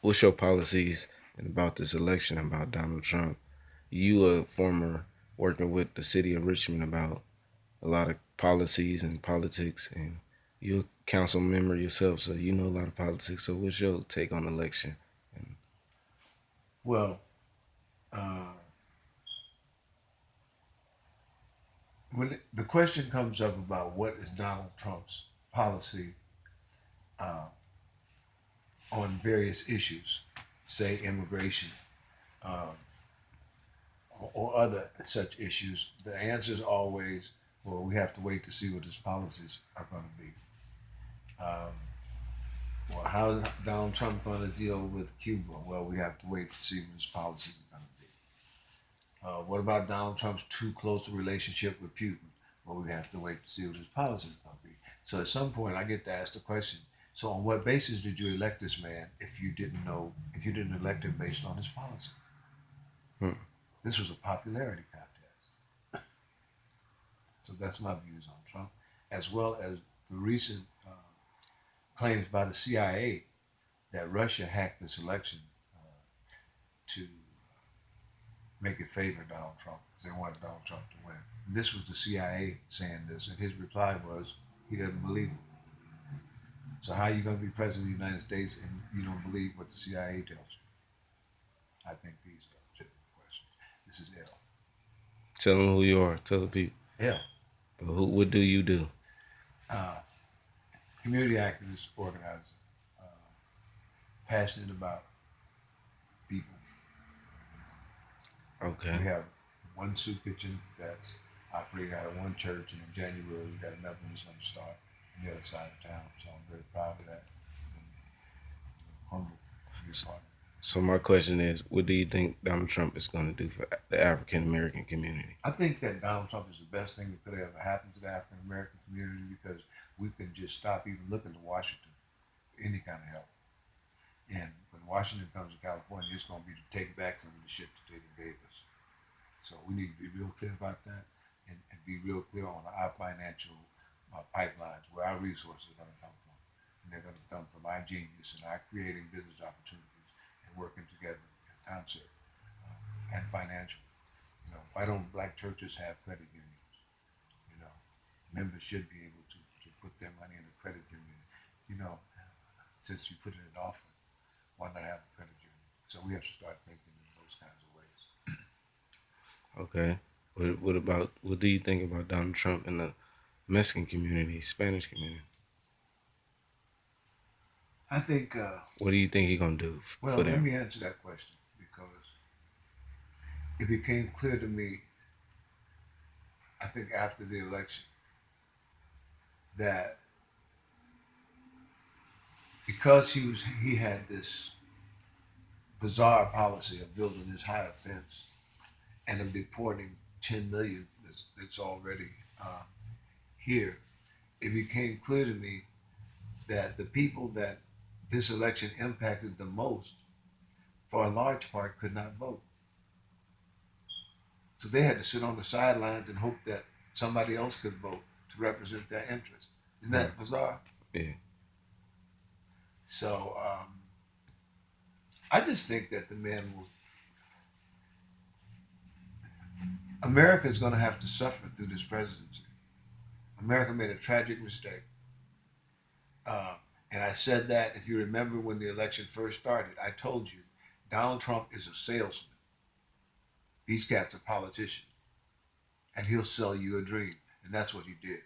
what's your policies about this election about Donald Trump? You a former working with the city of Richmond about a lot of policies and politics, and you're a council member yourself, so you know a lot of politics. So what's your take on the election? And Well, uh, when the question comes up about what is Donald Trump's policy uh, on various issues, say immigration um, or other such issues, the answer is always, well, we have to wait to see what his policies are going to be. Um, well, how is Donald Trump going to deal with Cuba? Well, we have to wait to see what his policies are going to be. What about Donald Trump's too close a relationship with Putin? Well, we have to wait to see what his policies are going to be. So at some point, I get to ask the question: so on what basis did you elect this man if you didn't elect him based on his policy? hmm, This was a popularity contest. So that's my views on Trump, as well as the recent claims by the CIA that Russia hacked this election to make it favor Donald Trump because they wanted Donald Trump to win. This was the CIA saying this, and his reply was he doesn't believe it. So how are you going to be president of the United States and you don't believe what the CIA tells you? I think these are legitimate questions. This is L. tell them who you are. Tell the people. L. But who? What do you do? Uh, Community activist, organizer, uh, passionate about people. Okay. We have one soup kitchen that's operating out of one church, and in January we got another one that's going to start on the other side of town. So I'm very proud of that. And humbled to be a part of it. So my question is, what do you think Donald Trump is going to do for the African American community? I think that Donald Trump is the best thing that could have ever happened to the African American community because we can just stop even looking to Washington for any kind of help. And when Washington comes to California, it's going to be to take back some of the shit that they gave us. So we need to be real clear about that and be real clear on our financial pipelines, where our resources are going to come from. And they're going to come from our genius and our creating business opportunities and working together in concert and financially. Why don't black churches have credit unions? You know, members should be able to put their money in a credit union. You know, since you put it in offering, why not have a credit union? So we have to start thinking in those kinds of ways. Okay. What about what do you think about Donald Trump and the Mexican community, Spanish community? I think, What do you think he's gonna do for well, let them? me answer that question because it became clear to me, I think, after the election that because he had this bizarre policy of building this higher fence and of deporting 10 million that's already uh, here, it became clear to me that the people that this election impacted the most, for a large part, could not vote. So they had to sit on the sidelines and hope that somebody else could vote to represent their interests. Isn't Hmm. that bizarre? Yeah. So I just think that the man will. America is going to have to suffer through this presidency. America made a tragic mistake. Uh, and I said that, if you remember when the election first started, I told you Donald Trump is a salesman. These cats are politicians. And he'll sell you a dream. And that's what he did.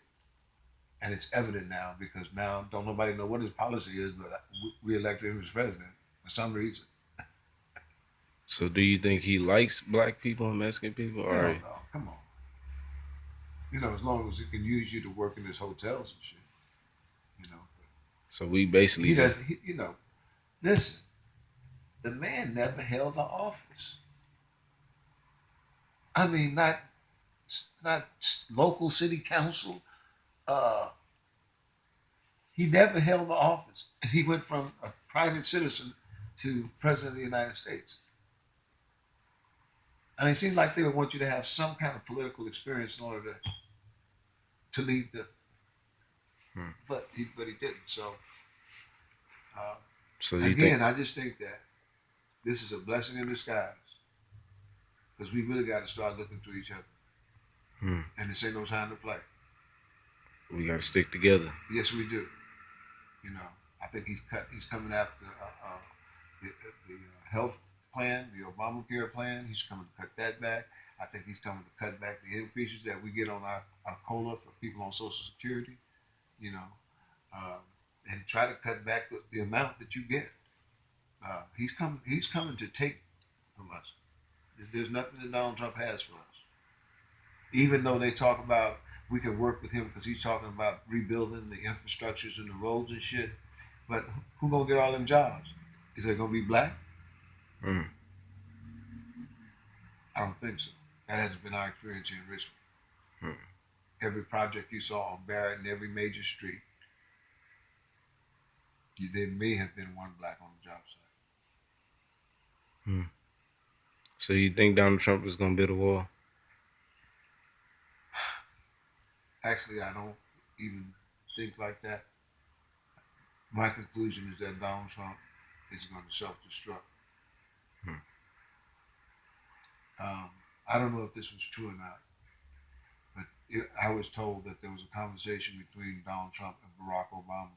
And it's evident now because now don't nobody know what his policy is, but we elected him as president for some reason. So do you think he likes black people and Mexican people, Hell or no, come on. As long as he can use you to work in his hotels and shit, you know. so we basically He just doesn't, listen, the man never held an office. I mean, not local city council. Uh, he never held the office. And he went from a private citizen to president of the United States. I mean, it seems like they would want you to have some kind of political experience in order to lead the, hmm. but he didn't. So So do you think again, I just think that This is a blessing in disguise because we really got to start looking to each other. And this ain't no time to play. We got to stick together. Yes, we do. You know, I think he's coming after the health plan, the Obamacare plan. He's coming to cut that back. I think he's coming to cut back the increases that we get on our COLA for people on Social Security. You know, um, and try to cut back the amount that you get. He's coming. He's coming to take from us. There's nothing that Donald Trump has for us. Even though they talk about we can work with him because he's talking about rebuilding the infrastructures and the roads and shit. But who gonna get all them jobs? Is they gonna be black? Mm. I don't think so. That hasn't been our experience here in Richmond. Mm. Every project you saw on Barrett and every major street, there may have been one black on the job site. Mm. So you think Donald Trump is gonna build a wall? Actually, I don't even think like that. My conclusion is that Donald Trump is going to self-destruct. I don't know if this was true or not, but I was told that there was a conversation between Donald Trump and Barack Obama.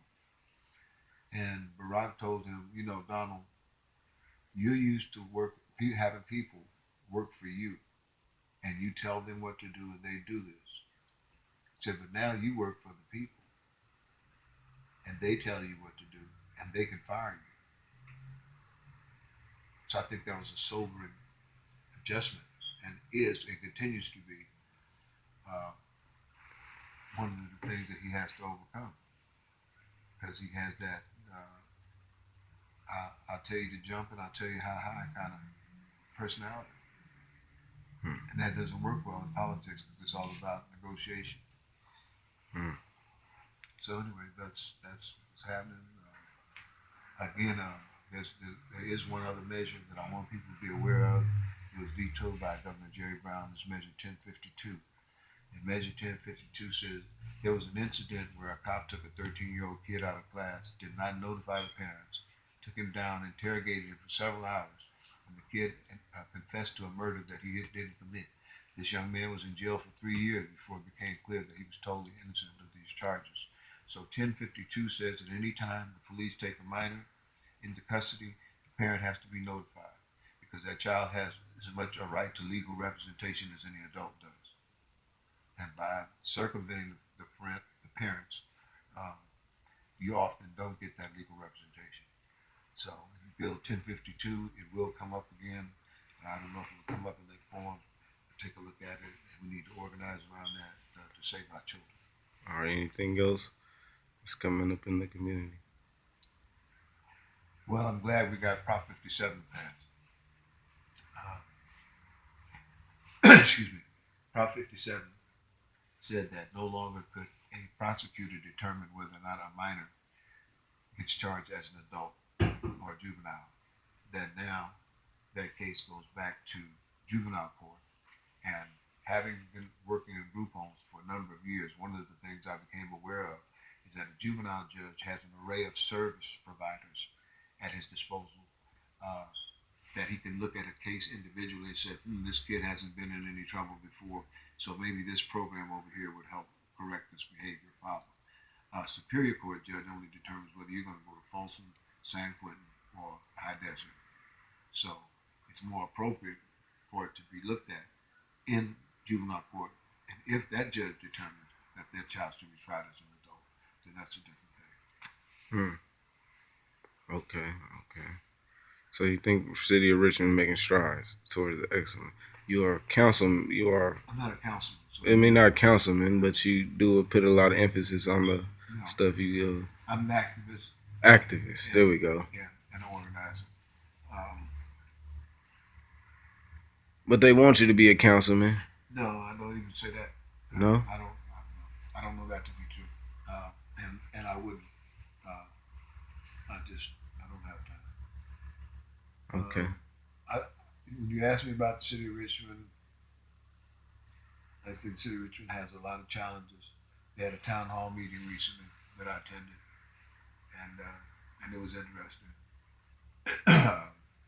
And Barack told him, you know, Donald, you're used to having people work for you, and you tell them what to do and they do this. He said, but now you work for the people, and they tell you what to do, and they can fire you. So I think that was a sobering adjustment, and continues to be one of the things that he has to overcome, because he has that I'll tell you to jump and I'll tell you how high kind of personality. And that doesn't work well in politics because it's all about negotiation. So anyway, that's what's happening. Again, there is one other measure that I want people to be aware of. It was vetoed by Governor Jerry Brown. It's Measure 1052. And Measure 1052 says there was an incident where a cop took a 13-year-old kid out of class, did not notify the parents, took him down, interrogated him for several hours, and the kid confessed to a murder that he didn't commit. This young man was in jail for 3 years before it became clear that he was totally innocent of these charges. So 1052 says that any time the police take a minor into custody, the parent has to be notified because that child has as much a right to legal representation as any adult does. And by circumventing the parents, you often don't get that legal representation. So Bill 1052, it will come up again. I don't know if it will come up in that form. Take a look at it, and we need to organize around that to save our children. All right, anything else that's coming up in the community? Well, I'm glad we got Prop 57 passed. Excuse me. Prop 57 said that no longer could a prosecutor determine whether or not a minor gets charged as an adult or a juvenile. That now that case goes back to juvenile court. And having been working in group homes for a number of years, one of the things I became aware of is that a juvenile judge has an array of service providers at his disposal that he can look at a case individually and say, this kid hasn't been in any trouble before, so maybe this program over here would help correct this behavior problem. Superior Court judge only determines whether you're going to go to Folsom, San Quentin, or High Desert. So it's more appropriate for it to be looked at in juvenile court. And if that judge determines that their child should be tried as an adult, then that's a different thing. Okay. So you think City of Richmond making strides towards the excellent? You are councilman. I'm not a councilman. So I mean, not a councilman, but you do put a lot of emphasis on the stuff you. I'm an activist. Activist. Yeah, there we go. Yeah, and an organizer. But they want you to be a councilman. No, I don't even say that. No. I don't know that to be true. And I wouldn't. I don't have time. Okay. When you ask me about the city of Richmond, I think the city of Richmond has a lot of challenges. They had a town hall meeting recently that I attended, and it was interesting.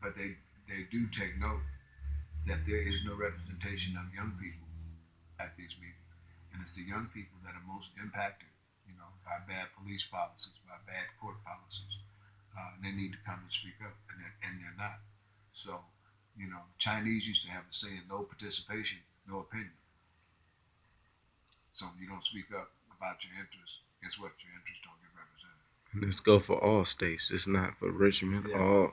But they they do take note that there is no representation of young people at these meetings. And it's the young people that are most impacted, by bad police policies, by bad court policies. And they need to come and speak up, and they're not. So, Chinese used to have a saying, no participation, no opinion. So you don't speak up about your interests, guess what? Your interests don't get represented. Let's go for all states. It's not for Richmond. Yeah.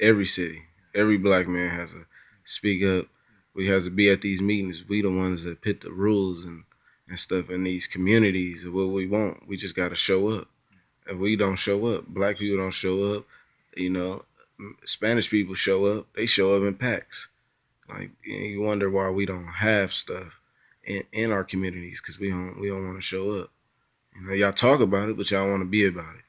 Every city, every black man has to speak up. We have to be at these meetings. We the ones that put the rules and stuff in these communities of what we want. We just got to show up. If we don't show up, black people don't show up. You know, Spanish people show up. They show up in packs. Like you wonder why we don't have stuff in our communities because we don't want to show up. Y'all talk about it, but y'all want to be about it.